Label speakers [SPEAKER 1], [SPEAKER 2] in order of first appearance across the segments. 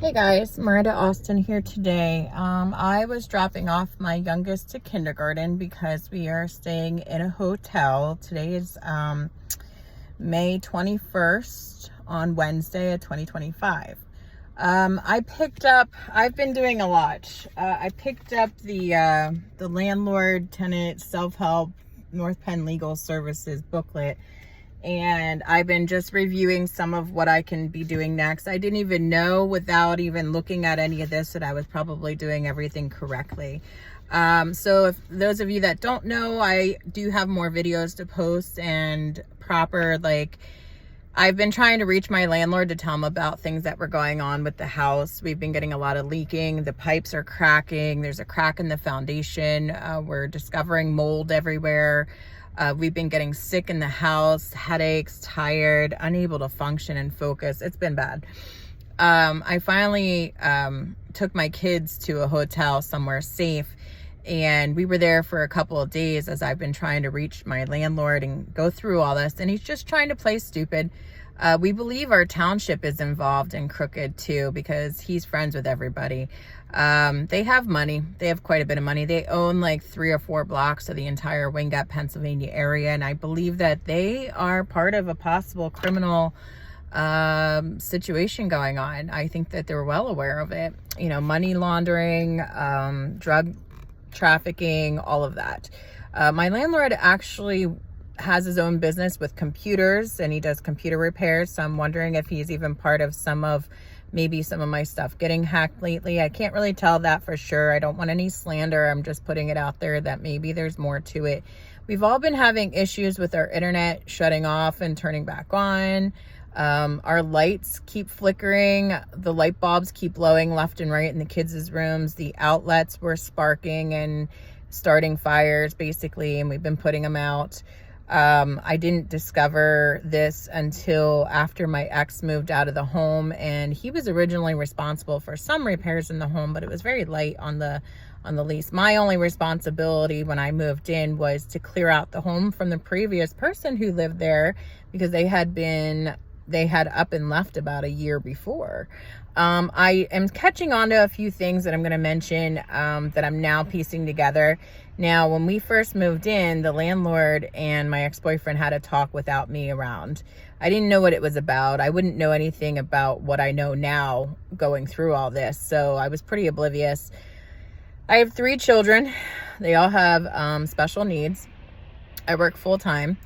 [SPEAKER 1] Hey guys, Miranda Austin here today. I was dropping off my youngest to kindergarten because we are staying in a hotel. Today is May 21st on Wednesday of 2025. I've been doing a lot. I picked up the landlord tenant self-help North Penn Legal Services booklet, and I've been just reviewing some of what I can be doing next. I didn't even know, without even looking at any of this, that I was probably doing everything correctly. So if those of you that don't know, I do have more videos to post and proper, I've been trying to reach my landlord to tell him about things that were going on with the house. We've been getting a lot of leaking. The pipes are cracking. There's a crack in the foundation. We're discovering mold everywhere. We've been getting sick in the house, headaches, tired, unable to function and focus. It's been bad. I finally took my kids to a hotel somewhere safe, and we were there for a couple of days as I've been trying to reach my landlord and go through all this, and he's just trying to play stupid. We believe our township is involved in crooked too, because he's friends with everybody. They have money. They have quite a bit of money. They own like 3 or 4 blocks of the entire Wingate, Pennsylvania area. And I believe that they are part of a possible criminal situation going on. I think that they're well aware of it. You know, money laundering, drug trafficking, all of that. My landlord actually has his own business with computers, and he does computer repairs. So I'm wondering if he's even part of maybe some of my stuff getting hacked lately. I can't really tell that for sure. I don't want any slander. I'm just putting it out there that maybe there's more to it. We've all been having issues with our internet shutting off and turning back on. Our lights keep flickering. The light bulbs keep blowing left and right in the kids' rooms. The outlets were sparking and starting fires basically, and we've been putting them out. I didn't discover this until after my ex moved out of the home, and he was originally responsible for some repairs in the home, but it was very light on the lease. My only responsibility when I moved in was to clear out the home from the previous person who lived there, because they had up and left about a year before. I am catching on to a few things that I'm going to mention that I'm now piecing together. Now, when we first moved in, the landlord and my ex-boyfriend had a talk without me around. I didn't know what it was about. I wouldn't know anything about what I know now going through all this, so I was pretty oblivious. I have 3 children. They all have special needs. I work full-time.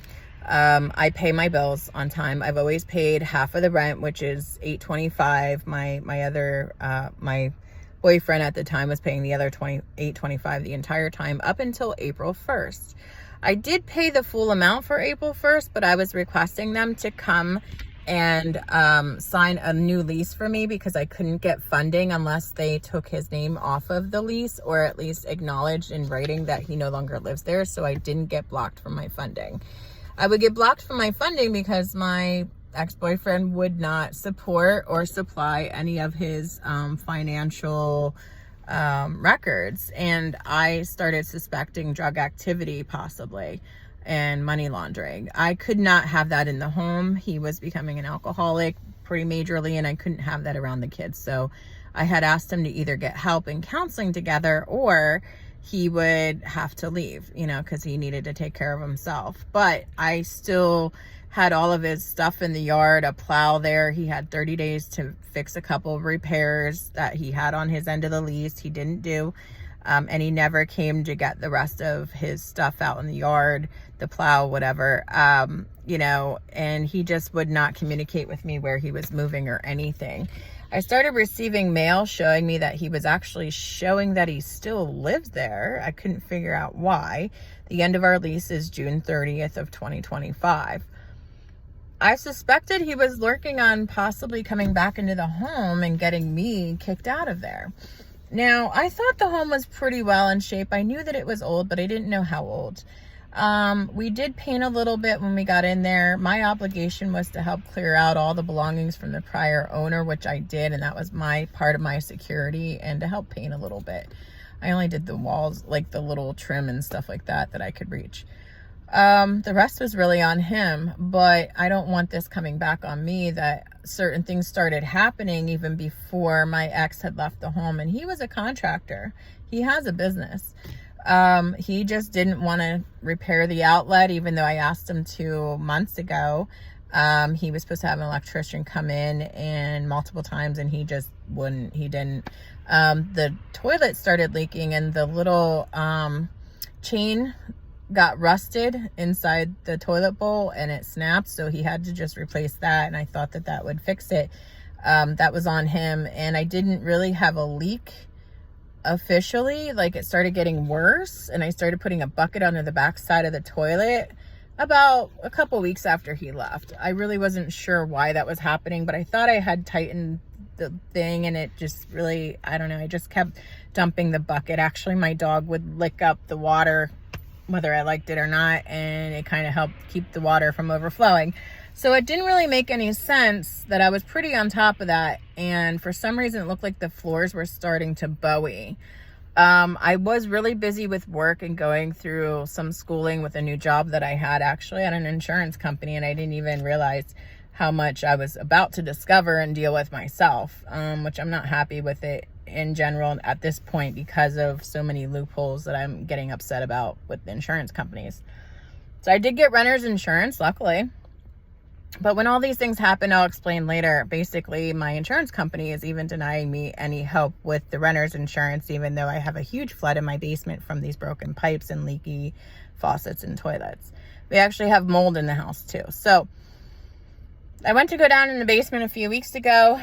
[SPEAKER 1] I pay my bills on time. I've always paid half of the rent, which is $8.25. My boyfriend at the time was paying the other $8.25 the entire time up until April 1st. I did pay the full amount for April 1st, but I was requesting them to come and sign a new lease for me, because I couldn't get funding unless they took his name off of the lease, or at least acknowledged in writing that he no longer lives there. So I didn't get blocked from my funding. I would get blocked from my funding because my ex-boyfriend would not support or supply any of his financial records. And I started suspecting drug activity possibly and money laundering. I could not have that in the home. He was becoming an alcoholic pretty majorly, and I couldn't have that around the kids. So I had asked him to either get help and counseling together, or he would have to leave, because he needed to take care of himself. But I still had all of his stuff in the yard, a plow there. He had 30 days to fix a couple of repairs that he had on his end of the lease. He didn't do, and he never came to get the rest of his stuff out in the yard, the plow, whatever, and he just would not communicate with me where he was moving or anything. I started receiving mail showing me that he was actually showing that he still lived there. I couldn't figure out why. The end of our lease is June 30th of 2025. I suspected he was lurking on possibly coming back into the home and getting me kicked out of there. Now, I thought the home was pretty well in shape. I knew that it was old, but I didn't know how old. We did paint a little bit when we got in there. My obligation was to help clear out all the belongings from the prior owner, which I did, and that was my part of my security, and to help paint a little bit. I only did the walls, like the little trim and stuff like that I could reach. The rest was really on him, but I don't want this coming back on me that certain things started happening even before my ex had left the home. And he was a contractor. He has a business. He just didn't want to repair the outlet, even though I asked him to months ago. He was supposed to have an electrician come in and multiple times, and he just wouldn't. He didn't. The toilet started leaking, and the little chain got rusted inside the toilet bowl, and it snapped, so he had to just replace that, and I thought that that would fix it. That was on him, and I didn't really have a leak officially. Like, it started getting worse, and I started putting a bucket under the back side of the toilet about a couple weeks after he left. I really wasn't sure why that was happening, but I thought I had tightened the thing, and it just really, I don't know, I just kept dumping the bucket. Actually, my dog would lick up the water whether I liked it or not, and it kind of helped keep the water from overflowing. So it didn't really make any sense that I was pretty on top of that, and for some reason it looked like the floors were starting to bowie. I was really busy with work and going through some schooling with a new job that I had actually at an insurance company, and I didn't even realize how much I was about to discover and deal with myself, which I'm not happy with it in general at this point because of so many loopholes that I'm getting upset about with the insurance companies. So I did get renter's insurance, luckily. But when all these things happen, I'll explain later. Basically, my insurance company is even denying me any help with the renter's insurance, even though I have a huge flood in my basement from these broken pipes and leaky faucets and toilets. We actually have mold in the house too. So I went to go down in the basement a few weeks ago.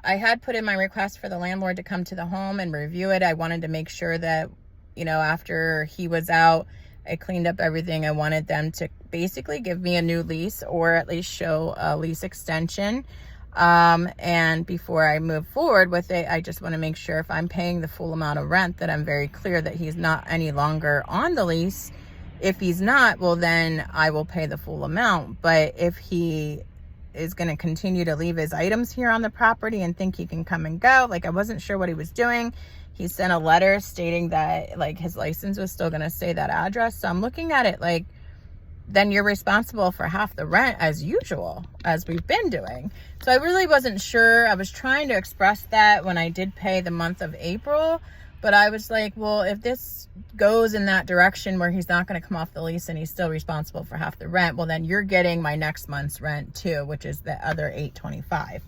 [SPEAKER 1] I had put in my request for the landlord to come to the home and review it. I wanted to make sure that, you know, after he was out, I cleaned up everything. I wanted them to basically give me a new lease, or at least show a lease extension. And before I move forward with it, I just want to make sure if I'm paying the full amount of rent that I'm very clear that he's not any longer on the lease. If he's not, well, then I will pay the full amount. But if he is going to continue to leave his items here on the property and think he can come and go, like, I wasn't sure what he was doing. He sent a letter stating that, like, his license was still going to say that address. So I'm looking at it like, then you're responsible for half the rent as usual, as we've been doing. So I really wasn't sure. I was trying to express that when I did pay the month of April, but I was like, well, if this goes in that direction where he's not going to come off the lease and he's still responsible for half the rent, well, then you're getting my next month's rent too, which is the other $825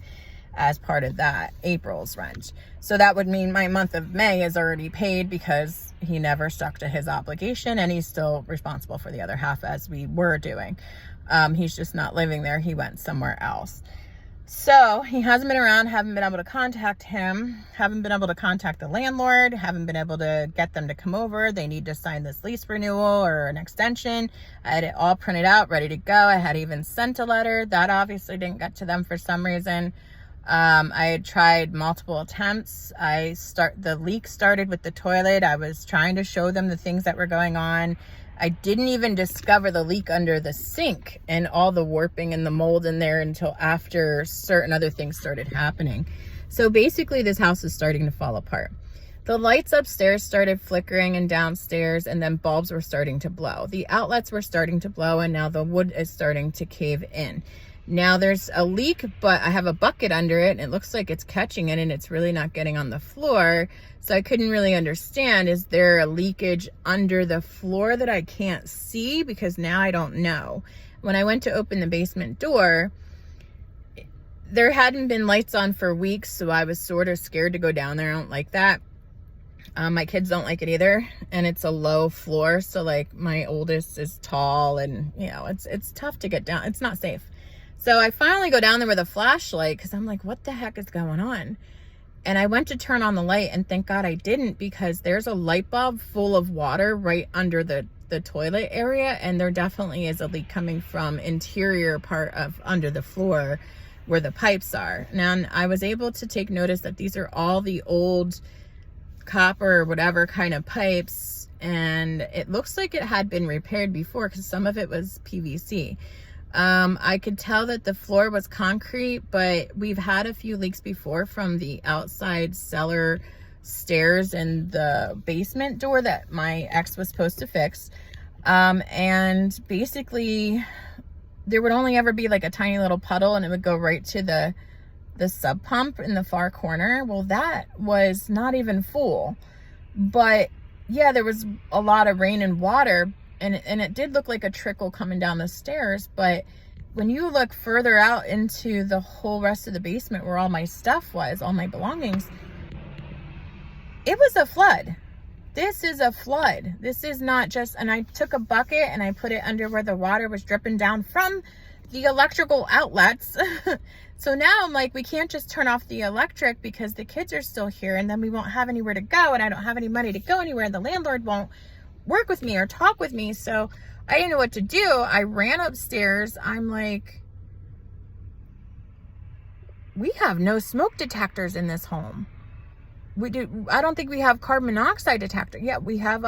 [SPEAKER 1] as part of that April's rent. So that would mean my month of May is already paid because he never stuck to his obligation, and he's still responsible for the other half as we were doing. He's just not living there. He went somewhere else. So he hasn't been around, haven't been able to contact him, haven't been able to contact the landlord, haven't been able to get them to come over. They need to sign this lease renewal or an extension. I had it all printed out, ready to go. I had even sent a letter. That obviously didn't get to them for some reason. I had tried multiple attempts. The leak started with the toilet. I was trying to show them the things that were going on. I didn't even discover the leak under the sink and all the warping and the mold in there until after certain other things started happening. So basically this house is starting to fall apart. The lights upstairs started flickering and downstairs, and then bulbs were starting to blow. The outlets were starting to blow, and now the wood is starting to cave in. Now there's a leak, but I have a bucket under it, and it looks like it's catching it, and it's really not getting on the floor. So I couldn't really understand, is there a leakage under the floor that I can't see? Because now I don't know. When I went to open the basement door, there hadn't been lights on for weeks, so I was sort of scared to go down there. I don't like that. My kids don't like it either, and it's a low floor, so like my oldest is tall, and you know, it's tough to get down. It's not safe. So I finally go down there with a flashlight because I'm like, what the heck is going on? And I went to turn on the light, and thank God I didn't, because there's a light bulb full of water right under the toilet area, and there definitely is a leak coming from interior part of under the floor where the pipes are. Now I was able to take notice that these are all the old copper or whatever kind of pipes, and it looks like it had been repaired before because some of it was PVC. I could tell that the floor was concrete, but we've had a few leaks before from the outside cellar stairs and the basement door that my ex was supposed to fix. And basically there would only ever be like a tiny little puddle, and it would go right to the the sub pump in the far corner, well, that was not even full. But yeah, there was a lot of rain and water, and it did look like a trickle coming down the stairs. But when you look further out into the whole rest of the basement where all my stuff was, all my belongings, it was a flood. This is a flood. This is not just, and I took a bucket and I put it under where the water was dripping down from the electrical outlets. So now I'm like, we can't just turn off the electric because the kids are still here, and then we won't have anywhere to go, and I don't have any money to go anywhere, and the landlord won't work with me or talk with me. So I didn't know what to do. I ran upstairs. I'm like, we have no smoke detectors in this home. I don't think we have carbon monoxide detector. Yeah, we have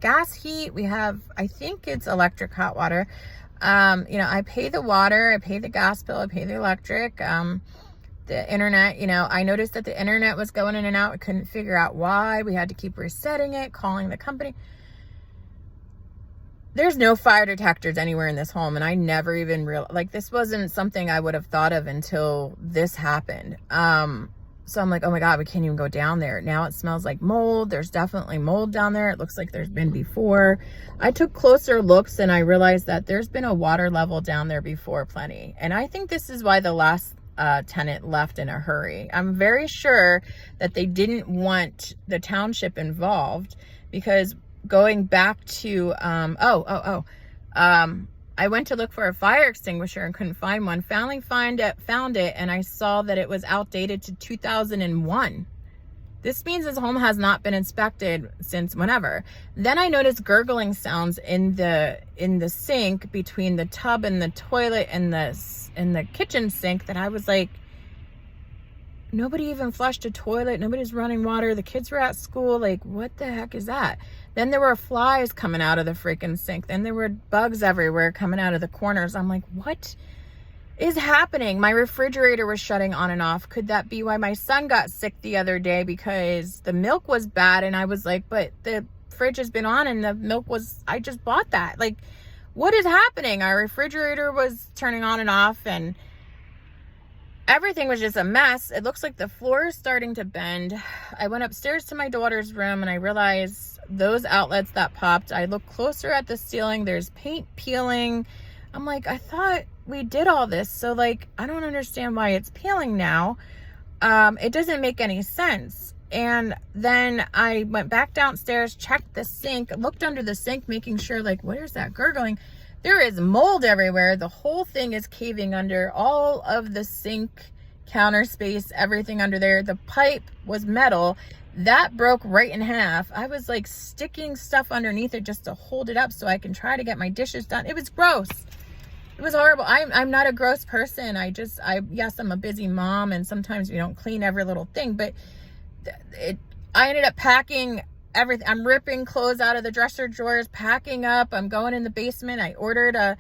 [SPEAKER 1] gas heat. We have, I think it's electric hot water. I pay the water, I pay the gas bill, I pay the electric, the internet. I noticed that the internet was going in and out. I couldn't figure out why. We had to keep resetting it, calling the company. There's no fire detectors anywhere in this home, and I never even realized, this wasn't something I would have thought of until this happened. So I'm like, oh my God, we can't even go down there. Now it smells like mold. There's definitely mold down there. It looks like there's been before. I took closer looks and I realized that there's been a water level down there before, plenty. And I think this is why the last tenant left in a hurry. I'm very sure that they didn't want the township involved, because going back to, I went to look for a fire extinguisher and couldn't find one. Finally found it, and I saw that it was outdated to 2001. This means this home has not been inspected since whenever. Then I noticed gurgling sounds in the sink between the tub and the toilet and the kitchen sink, that I was like, nobody even flushed a toilet. Nobody's running water. The kids were at school. Like, what the heck is that? Then there were flies coming out of the freaking sink. Then there were bugs everywhere coming out of the corners. I'm like, what is happening? My refrigerator was shutting on and off. Could that be why my son got sick the other day? Because the milk was bad. And I was like, but the fridge has been on and the milk was, I just bought that. Like, what is happening? Our refrigerator was turning on and off, and everything was just a mess. It looks like the floor is starting to bend. I went upstairs to my daughter's room and I realized those outlets that popped. I looked closer at the ceiling. There's paint peeling. I'm like, I thought we did all this. So like, I don't understand why it's peeling now. It doesn't make any sense. And then I went back downstairs, checked the sink, looked under the sink, making sure, like, where's that gurgling? There is mold everywhere. The whole thing is caving under. All of the sink counter space, everything under there. The pipe was metal. That broke right in half. I was like sticking stuff underneath it just to hold it up so I can try to get my dishes done. It was gross. It was horrible. I'm not a gross person. Yes, I'm a busy mom, and sometimes we don't clean every little thing, but I ended up packing everything. I'm ripping clothes out of the dresser drawers, packing up. I'm going in the basement. I ordered a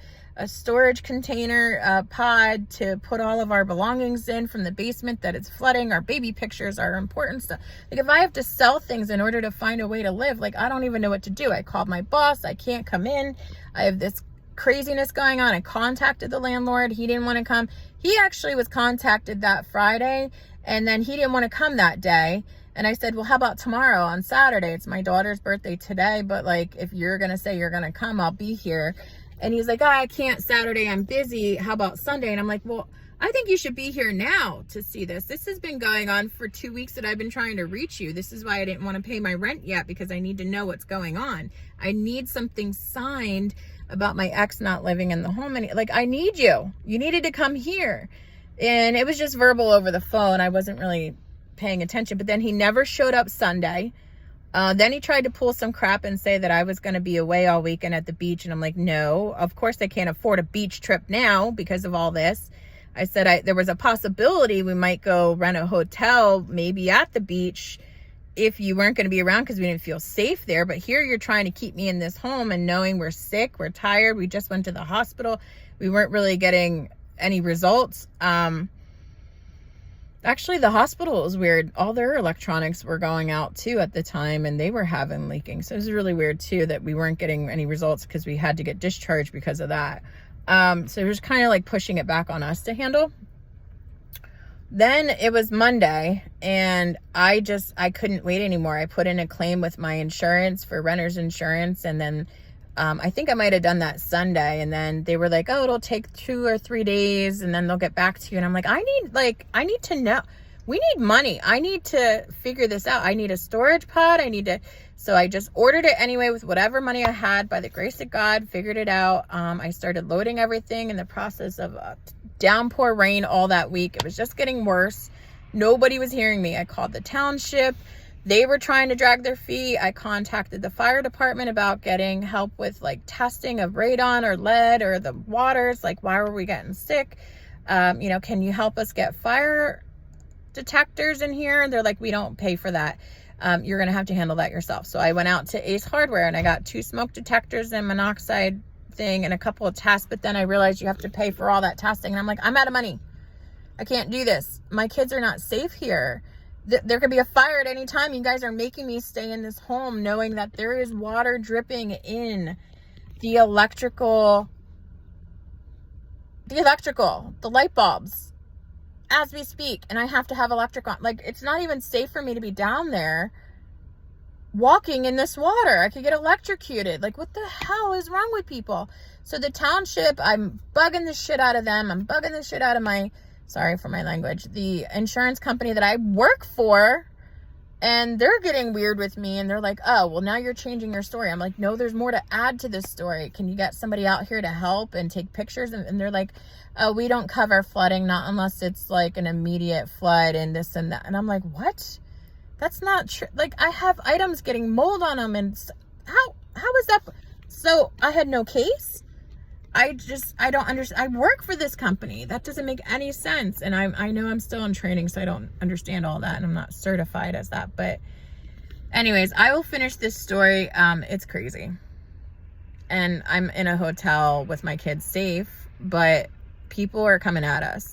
[SPEAKER 1] storage container pod to put all of our belongings in from the basement that it's flooding. Our baby pictures, our important stuff. Like, if I have to sell things in order to find a way to live, like, I don't even know what to do. I called my boss. I can't come in. I have this craziness going on. I contacted the landlord. He didn't want to come. He actually was contacted that Friday, and then he didn't want to come that day. And I said, well, how about tomorrow on Saturday? It's my daughter's birthday today, but like, if you're going to say you're going to come, I'll be here. And he's like, I can't Saturday. I'm busy. How about Sunday? And I'm like, well, I think you should be here now to see this. This has been going on for 2 weeks that I've been trying to reach you. This is why I didn't want to pay my rent yet, because I need to know what's going on. I need something signed about my ex not living in the home. And like, I need you. You needed to come here. And it was just verbal over the phone. I wasn't really paying attention. But then he never showed up Sunday. Then he tried to pull some crap and say that I was going to be away all weekend at the beach. And I'm like, no, of course I can't afford a beach trip now because of all this. I said there was a possibility we might go rent a hotel, maybe at the beach, if you weren't going to be around, because we didn't feel safe there. But here you're trying to keep me in this home, and knowing we're sick, we're tired. We just went to the hospital. We weren't really getting any results. Actually, the hospital was weird. All their electronics were going out too at the time, and they were having leaking. So it was really weird too that we weren't getting any results, because we had to get discharged because of that. So it was kind of like pushing it back on us to handle. Then it was Monday, and I couldn't wait anymore. I put in a claim with my insurance for renter's insurance, and then I think I might have done that Sunday, and then they were like, oh, it'll take 2 or 3 days, and then they'll get back to you. And I'm like, I need to know. We need money. I need to figure this out. I need a storage pod. So I just ordered it anyway with whatever money I had. By the grace of God, figured it out. I started loading everything in the process of downpour rain all that week. It was just getting worse. Nobody was hearing me. I called the township. They were trying to drag their feet. I contacted the fire department about getting help with like testing of radon or lead or the waters. Like, why were we getting sick? Can you help us get fire detectors in here? And they're like, we don't pay for that. You're going to have to handle that yourself. So I went out to Ace Hardware and I got 2 smoke detectors and monoxide thing and a couple of tests. But then I realized you have to pay for all that testing. And I'm like, I'm out of money. I can't do this. My kids are not safe here. There could be a fire at any time. You guys are making me stay in this home knowing that there is water dripping in the electrical, the light bulbs as we speak. And I have to have electric on. Like, it's not even safe for me to be down there walking in this water. I could get electrocuted. Like, what the hell is wrong with people? So the township, I'm bugging the shit out of them. I'm bugging the shit out of sorry for my language, the insurance company that I work for, and they're getting weird with me, and they're like, oh, well, now you're changing your story. I'm like, no, there's more to add to this story. Can you get somebody out here to help and take pictures? And they're like, oh, we don't cover flooding, not unless it's like an immediate flood and this and that. And I'm like, what? That's not true. Like, I have items getting mold on them, and how is that? So I had no case. I don't understand. I work for this company. That doesn't make any sense. And I know I'm still in training, so I don't understand all that. And I'm not certified as that. But anyways, I will finish this story. It's crazy. And I'm in a hotel with my kids safe, but people are coming at us.